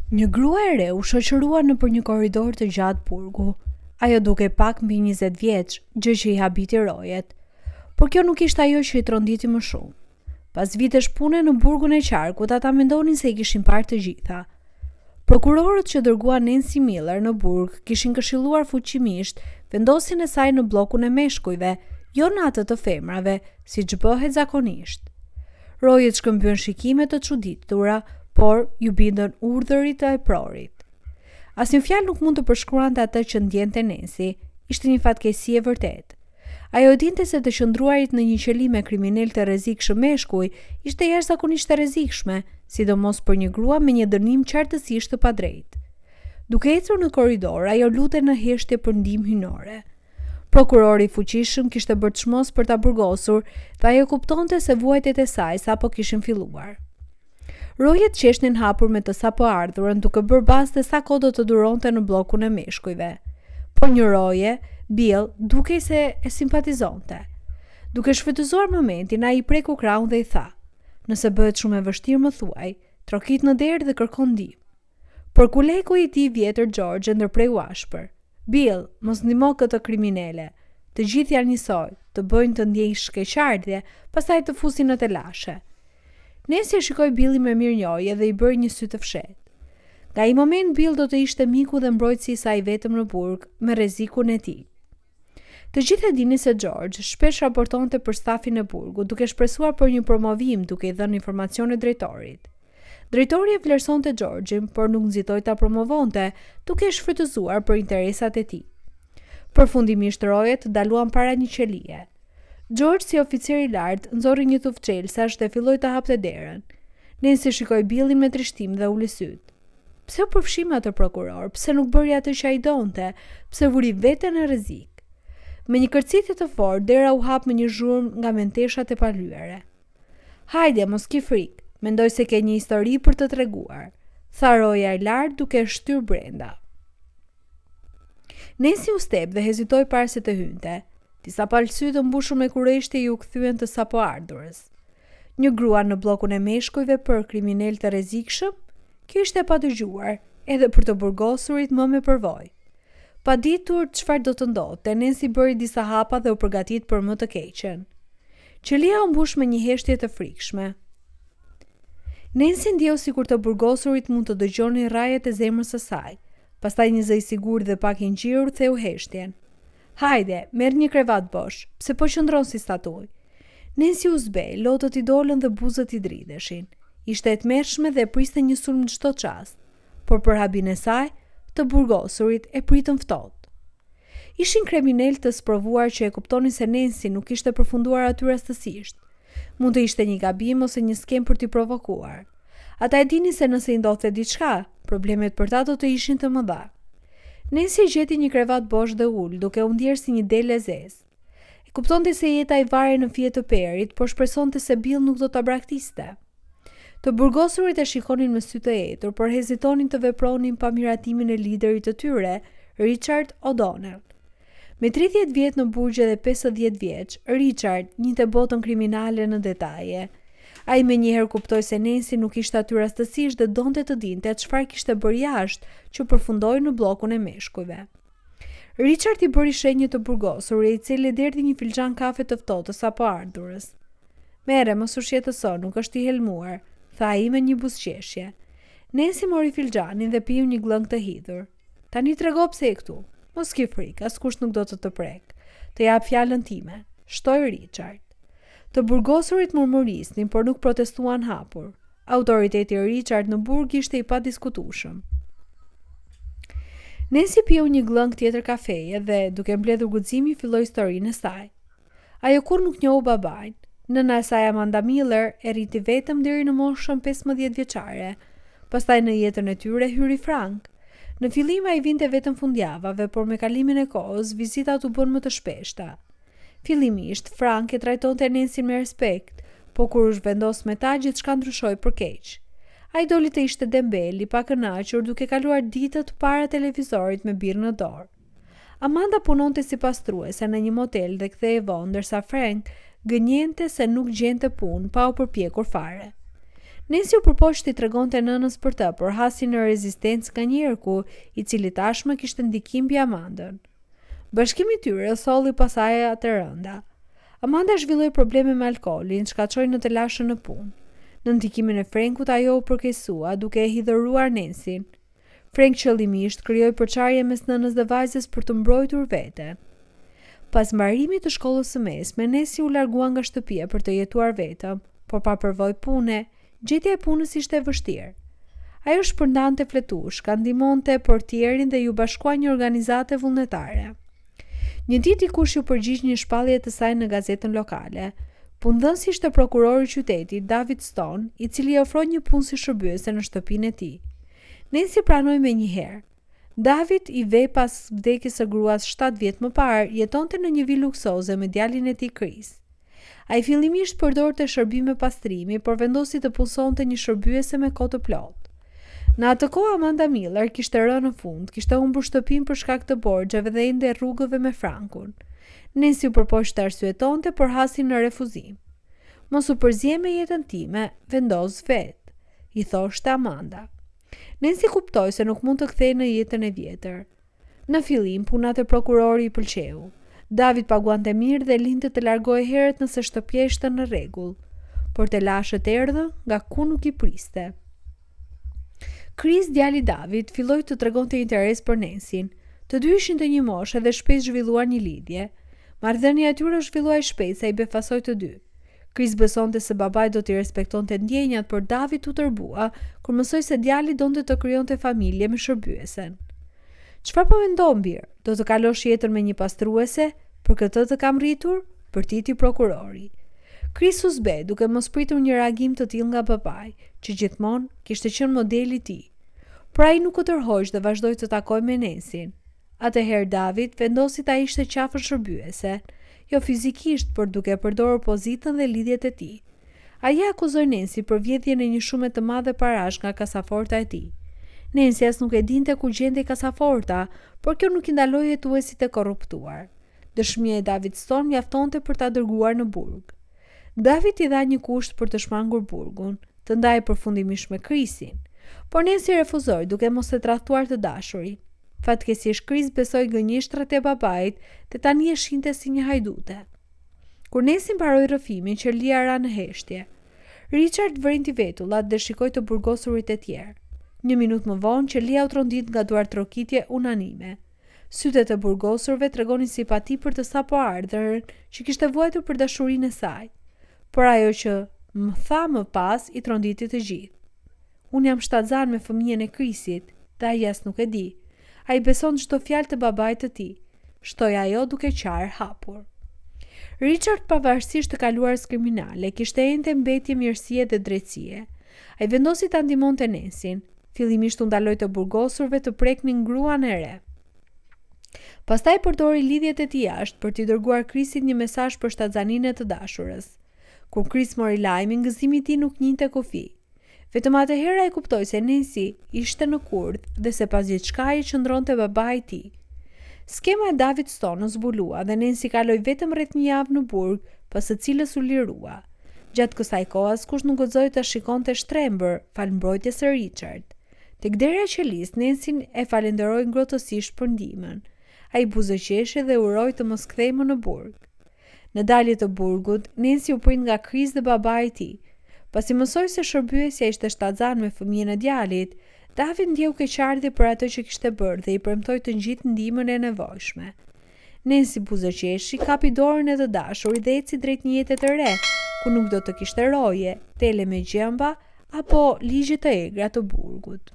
Një grua e re u shoqërua nëpër një korridor të gjatë burgu. Ajo duke pak mbi 20 vjeç, gjë që i habiti rojet. Por kjo nuk ishte ajo që i tronditi më shumë. Pas vitesh pune në burgun e qarkut, ata mendonin se i kishin parë të gjitha. Prokurorët që dërguan Nancy Miller në burg kishin këshilluar fuqimisht vendosjen e saj në bllokun e meshkujve, jo në atë të femrave, siç bëhet zakonisht. Rojet shkëmbyen shikime të çuditura, por ju bindën urdhërit të eprorit. Asnjë fjalë nuk mund të përshkruante atë që ndjente Nancy, ishte një fatkeqësi e vërtetë. Ajo dinte se të qëndruarit në një qëllim me kriminal të rrezikshëm meshkuj ishte jashtëzakonisht e rrezikshme, sidomos për një grua me një dënim qartësisht të padrejtë. Duke ecur në korridor, ajo lutej në heshtje për ndihmë hyjnore. Prokurori i fuqishëm kishte bërë çmos për ta burgosur dhe ajo kuptonte se vuajtjet e saj sapo kishin filluar. Rojet qeshnin hapur me të sapo ardhurën duke bërë bazë sa kohë do të duronte në bllokun e meshkujve. Po një roje, Bill, dukej se e simpatizonte. Duke shfrytëzuar momentin, ai i preku krahun dhe i tha: "Nëse bëhet shumë e vështirë më thuaj, trokit në derë dhe kërkon ndihmë." Por kuleku i tij vjetër George ndërpreu ashpër: "Bill, mos ndihmo këtë kriminale. Të gjithë janë njësoj, të bëjnë të ndjejsh keqardhje, pastaj të fusin në telashe." Nancy e shikoi Billin me mirënjohje dhe i bëri një sy të fshehtë. Nga ai moment Bill do të ishte miku dhe mbrojtësi i saj vetëm në burg, me rrezikun e tij. Të gjithë e dinin se George shpesh raportonte për stafin e burgut, duke shpresuar për një promovim duke i dhënë informacione drejtorit. Drejtori e vlerësonte Georgein, por nuk nxitoi ta promovonte, duke e shfrytëzuar për interesat e tij. Përfundimisht rojet daluan para një qelie. George, si oficer i lartë, nxorri një tufë çelësash dhe filloi të hapte derën. Nancy shikoi Billin me trishtim dhe uli syt. Pse u përfshim atë prokuror? Pse nuk bëri atë që ai donte? Pse vuri veten në rrezik? Me një kërcitje të fortë, dera u hap me një zhurmë nga menteshat e palyere. "Hajde, mos ki frikë, mendoj se ke një histori për të treguar," tha roja e lartë duke e shtyr brenda. Nancy u step dhe hezitoi para se të hynte. Disa palë të mbushur me kurreshtje ju kthyen të sapo ardhurës. Një grua në bllokun e meshkujve për kriminal të rrezikshëm? Kjo ishte pa dëgjuar, edhe për të burgosurit më me përvojë. Pa ditur çfarë do të ndodhte, Nancy bëri disa hapa dhe u përgatit për më të keqen. Qelia u mbush me një heshtje të frikshme. Nancy ndjeu sikur të burgosurit mund të dëgjonin rrajet e zemrës së saj. Pastaj një zë i sigurt dhe pak i ngjirur theu heshtjen. "Hajde, merr një krevat bosh, pse po qëndron si statuj?" Nancy u zbej, lotët i dolën dhe buzët i dridheshin. Ishte e tmerrshme dhe priste një sulm në çdo çast, por për habin e saj, të burgosurit e pritën ftohtë. Ishin kriminal të sprovuar që e kuptonin se Nancy nuk ishte përfunduar aty rastësisht. Mund të ishte një gabim ose një skem për t'i provokuar. Ata e dinin se nëse i ndodhte diçka, problemet për ta do të ishin të mëdha. Nancy gjeti një krevat bosh dhe ul, duke u ndjerë si një del e zezë. E kuptonte se jeta i vare në fije të perit, por shpresonte se Bill nuk do ta braktiste. Të burgosurit e shikonin me sy të etur, por hezitonin të vepronin pa miratimin e liderit të tyre, Richard O'Donnell. Me 30 vjet në burgje dhe 50 vjeç, Richard njinte botën kriminale në detaje. Ai menjëherë kuptoi se Nancy nuk ishte aty rastësisht dhe donte të dinte çfarë kishte bërë jashtë që përfundoi në bllokun e meshkujve. Richard i bëri shenjë të burgosurit, i cili derdhi një filxhan kafe të ftohtë sapo ardhurës. "Merre, mos u shqetëso, nuk është i helmuar," tha ai me një buzëqeshje. Nancy mori filxhanin dhe piu një glëng të hidhur. "Tani trego pse je këtu. Mos ki frikë, askush nuk do të prek. Të jap fjalën time," shtoi Richard. Të burgosurit murmurisnin, por nuk protestuan hapur. Autoriteti i Richard në burg ishte i padiskutueshëm. Nancy piu një glëng tjetër kafeje dhe, duke mbledhur guximi, filloi historinë e saj. Ajo kur nuk njohu babain. Nëna e saj Amanda Miller e rriti vetëm deri në moshën 15 vjeçare. Pastaj në jetën e tyre hyri Frank. Në fillim ai vinte vetëm fundjavave, por me kalimin e kohës vizitat u bën më të shpeshta. Fillimisht Frank e trajtonte Nancy me respekt, po kur u zhvendos me ta gjithçka ndryshoi për keq. Ai doli të ishte dembel, i pakënaqur, duke kaluar ditët para televizorit me birë në dorë. Amanda punonte si pastruese në një motel dhe kthehej vonë, ndërsa Frank gënjente se nuk gjente punë pa u përpjekur fare. Nancy u përpoqti të tregonte nënës për të, por hasi në rezistencë nga një erku, i cili tashmë kishte ndikim mbi Amandën. Bashkimi i tyre solli pasaja të rënda. Amanda zhvilloi probleme me alkoolin, çka çoi në të lashën në punë. Në ndikimin e Frankut ajo u përkeqësua duke e hidhëruar Nancyn. Frank qëllimisht krijoi përçarje mes nënës dhe vajzës për të mbrojtur veten. Pas mbarimit të shkollës së mesme, Nancy u largua nga shtëpia për të jetuar vetëm, por pa përvojë pune, gjetja e punës ishte e vështirë. Ajo shpërndante fletushka, ndihmonte portierin dhe ju bashkua një organizate vullnetare. Një ditë dikush ju përgjigj një shpallje të saj në gazetën lokale. Punëdhënësi ishte prokurori i qytetit, David Stone, i cili i ofroi një punë si shërbyese në shtëpinë e tij. Nancy pranoi menjëherë. David, i vej pas vdekjes së gruas 7 vjet më parë, jetonte në një vilë luksoze me djalin e tij Chris. Ai fillimisht përdorte shërbime pastrimi, por vendosi të punsonte një shërbyese me kohë të plotë. Në atë kohë Amanda Miller kishte rënë në fund, kishte humbur shtëpinë për shkak të borxheve dhe ende rrugëve me frankun. Nancy u përpoqi të arsyetonte, por hasi në refuzim. Mos u përziej me jetën time, vendos vet, i thoshte Amanda. Nancy kuptoi se nuk mund të kthehej në jetën e vjetër. Në fillim punat e prokurori i pëlqeu. David paguante mirë dhe linte të largohej herët nëse shtëpia ishte në rregull, por të lashët erdhën nga ku nuk i priste. Chris, djali David, filloi të tregonte interes për Nancyn. Të dy ishin të një moshe dhe shpejt zhvilluan një lidhje. Marrëdhënia e tyre zhvilluai shpejt sa i befasoi të dy. Chris besonte se babai do t'i respektonte ndjenjat, por David u tërbua kur mësoi se djali donte të krijonte familje me shërbyesen. "Çfarë po mendon bir? Do të kalosh jetën me një pastruese? Për këtë të kam rritur?" Përtiti prokurori. Chris u zbe duke mos pritur një reagim të tillë nga babai, që gjithmonë kishte qenë modeli i tij. Por ai nuk u tërhoq dhe vazhdoi të takojë me Nancyn. Atëherë David vendosi ta ishte qafën shërbyese, jo fizikisht, por duke përdorur pozitën dhe lidhjet e tij. Ai akuzoi Nancy për vjedhjen e një shume të madhe parash nga kasaforta e tij. Nancy as nuk e dinte ku gjendej kasaforta, por kjo nuk i ndaloi jetuesit e korruptuar. Dëshmia e David Stone mjaftonte për ta dërguar në burg. David i dha një kusht për të shmangur burgun, të ndajë përfundimisht me Chrisin, por Nancy refuzoi duke mos e tradhtuar të dashurin. Fatkeqësisht Chris besoi gënjeshtrat e babait dhe tani e shinte si një hajdute. Kur Nancy mbaroi rrëfimin, qelia ra në heshtje. Richard vrenti vetullat dhe shikoi të burgosurit e tjerë. Një minutë më vonë, qelia u trondit nga duartrokitje unanime. Sytet e burgosurve tregonin simpati për të sapo ardhurën që kishte vuajtur për dashurinë e saj. Por ajo që më tha më pas i tronditi të gjithë. "Unë jam shtatzan me fëmijën e Chrisit, dhe ai as nuk e di. Ai beson çdo fjalë të babait të tij", shtoi ajo duke qarë hapur. Richard, pavarësisht të kaluarës kriminale, kishte ende mbetje mirësie dhe drejtësie. Ai vendosi ta ndihmonte Nancyn. Fillimisht u ndaloi të burgosurve të preknin gruan e re. Pastaj përdori lidhjet e tij jashtë për t'i dërguar Chrisit një mesazh për shtatzaninë e të dashurës. Kur Chris mori lajmin, gëzimi i tij nuk njinte kufi. Vetëm atëherë ai kuptoi se Nancy ishte në kurth dhe se pas gjithçkaje qëndronte babai i tij. Skema e David Stone u zbulua dhe Nancy kaloi vetëm rreth një javë në burg, pas së cilës u lirua. Gjatë kësaj kohe askush nuk guxoi ta shikonte shtrembër, falëmbrojtjes së Richard. Tek dera e qelis, Nancy e falenderoi ngrohtësisht për ndihmën. Ai buzëqeshi dhe uroi të mos kthehej më në burg. Në dalje të burgut, Nancy u prit nga Chris dhe babai i tij. Pasi mësoi se shërbyesja ishte shtatzan me fëmijën e djalit, David ndjeu keqardhje për atë që kishte bërë dhe i premtoi të ngjit ndihmën e nevojshme. Nancy buzëqeshi, kapi dorën e të dashurit dhe eci drejt një jete të re, ku nuk do të kishte roje, tele me gjemba apo ligje të egra të burgut.